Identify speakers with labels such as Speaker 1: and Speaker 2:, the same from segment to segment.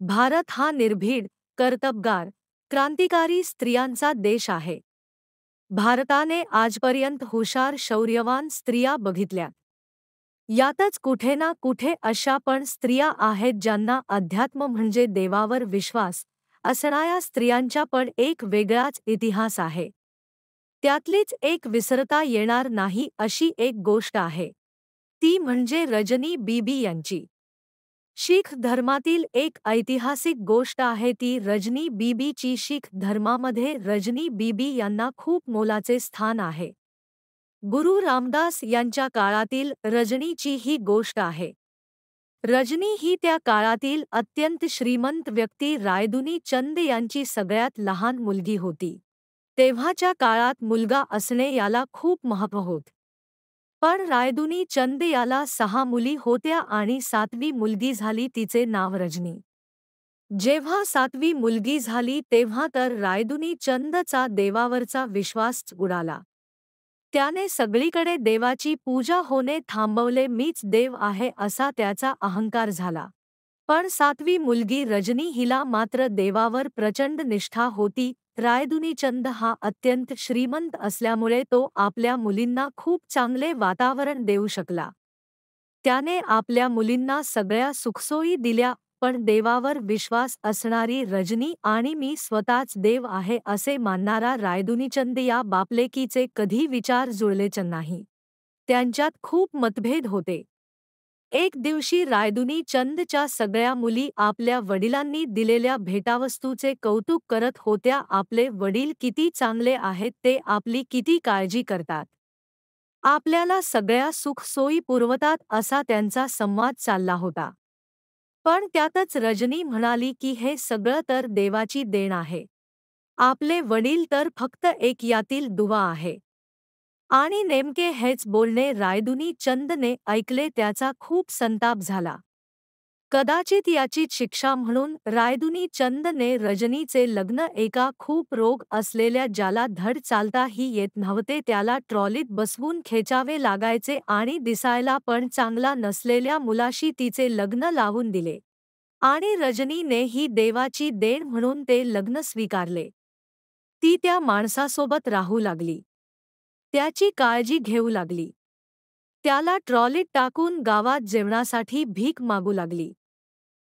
Speaker 1: भारत हा निर्भीड, कर्तबगार, क्रांतिकारी स्त्रियांचा देश आहे. भारताने आजपर्यंत हुशार शौर्यवान स्त्रिया बघितल्या. यातच कुठे ना कुठे अशा पण स्त्रिया आहेत ज्यांना अध्यात्म म्हणजे देवावर विश्वास असणाऱ्या स्त्रियांचा पण एक वेगळाच इतिहास आहे. त्यातलीच एक विसरता येणार नाही अशी एक गोष्ट आहे. ती म्हणजे रजनी बीबी यांची. शीख धर्मातील एक ऐतिहासिक गोष्ट आहे ती रजनी बीबीची. शीख धर्मामध्ये रजनी बीबी यांना खूप मोलाचे स्थान आहे. गुरु रामदास यांच्या काळातील रजनीची ही गोष्ट आहे. रजनी ही त्या काळातील अत्यंत श्रीमंत व्यक्ती रायदुनी चंद यांची सगळ्यात लहान मुलगी होती. तेव्हाच्या काळात मुलगा असणे याला खूप महत्त्व होते. पण रायदुनी चंद याला 6 मुली होत्या आणि 7वी मुलगी झाली तिचे नाव रजनी. जेव्हा 7वी मुलगी झाली तेव्हा तर रायदुनी चंदचा देवावरचा विश्वास उडाला. त्याने सगळीकडे देवाची पूजा होणे थांबवले. मीच देव आहे असा त्याचा अहंकार झाला. पण 7वी मुलगी रजनी हिला मात्र देवावर प्रचंड निष्ठा होती. रायदुनीचंद हा अत्यंत श्रीमंत असल्यामुळे तो आपल्या मुलींना खूप चांगले वातावरण देऊ शकला. त्याने आपल्या मुलींना सगळ्या सुखसोयी दिल्या. पण देवावर विश्वास असणारी रजनी आणि मी स्वतःच देव आहे असे मानणारा रायदुनीचंद या बापलेकीचे कधी विचार जुळलेच नाही. त्यांच्यात खूप मतभेद होते. एक दिवशी रायदुनी चंदच्या सगळ्या मुली आपल्या वडिलांनी दिलेल्या भेटावस्तूचे कौतुक करत होत्या. आपले वडील किती चांगले आहेत, ते आपली किती काळजी करतात, आपल्याला सगळ्या सुखसोयी पुरवतात असा त्यांचा संवाद चालला होता. पण त्यातच रजनी म्हणाली की हे सगळं तर देवाची देण आहे. आपले वडील तर फक्त एक यातील दुवा आहे. आणि नेमके हेच बोलणे रायदुनी चंदने ऐकले. त्याचा खूप संताप झाला. कदाचित याचीच शिक्षा म्हणून रायदुनी चंदने रजनीचे लग्न एका खूप रोग असलेल्या, ज्याला धड चालताही येत नव्हते, त्याला ट्रॉलीत बसवून खेचावे लागायचे आणि दिसायला पण चांगला नसलेल्या मुलाशी तिचे लग्न लावून दिले. आणि रजनीने ही देवाची देण म्हणून ते लग्न स्वीकारले. ती त्या माणसासोबत राहू लागली. त्याची काळजी घेऊ लागली. त्याला ट्रॉलीत टाकून गावात जेवणासाठी भीक मागू लागली.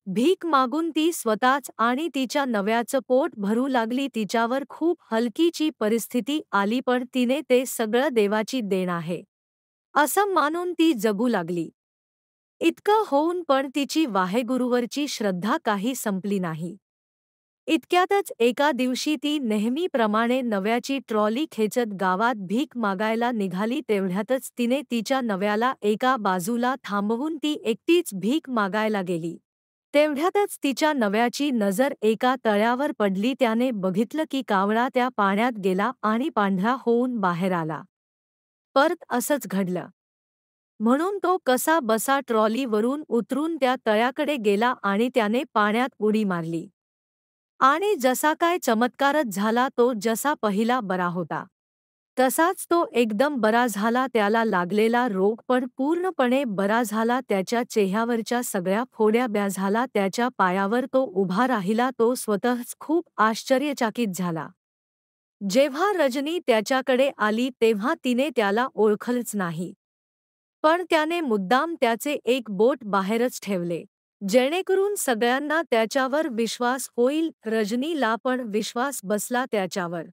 Speaker 1: भीक मागून ती स्वतःच आणि तिच्या नव्याचं पोट भरू लागली. तिच्यावर खूप हलकीची परिस्थिती आली, पण तिने ते सगळं देवाची देण आहे असं मानून ती जगू लागली. इतकं होऊन पण तिची वाहेगुरुवरची श्रद्धा काही संपली नाही. इतक्यातच एका दिवशी ती नेहमीप्रमाणे नव्याची ट्रॉली खेचत गावात भीक मागायला निघाली. तेवढ्यातच तिने तिच्या नव्याला एका बाजूला थांबवून ती एकटीच भीक मागायला गेली. तेवढ्यातच तिच्या नव्याची नजर एका तळ्यावर पडली. त्याने बघितलं की कावळा त्या पाण्यात गेला आणि पांढरा होऊन बाहेर आला. परत असंच घडलं. म्हणून तो कसा बसा ट्रॉलीवरून उतरून त्या तळ्याकडे गेला आणि त्याने पाण्यात उडी मारली. आणि जसा काय चमत्कारच झाला. तो जसा पहिला बरा होता तसाच तो एकदम बरा झाला. त्याला लागलेला रोग पण पूर्णपणे बरा झाला. त्याच्या चेहऱ्यावरच्या सगळ्या फोड्या बऱ्या झाला. त्याच्या पायावर तो उभा राहिला. तो स्वतःच खूप आश्चर्यचकित झाला. जेव्हा रजनी त्याच्याकडे आली तेव्हा तिने त्याला ओळखलंच नाही. पण त्याने मुद्दाम त्याचे एक बोट बाहेरच ठेवले, जेणेकरून सगळ्यांना त्याच्यावर विश्वास होईल. रजनीला पण विश्वास बसला त्याच्यावर.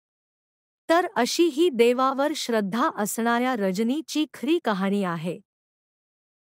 Speaker 1: तर अशी ही देवावर श्रद्धा असणाऱ्या रजनीची खरी कहाणी आहे.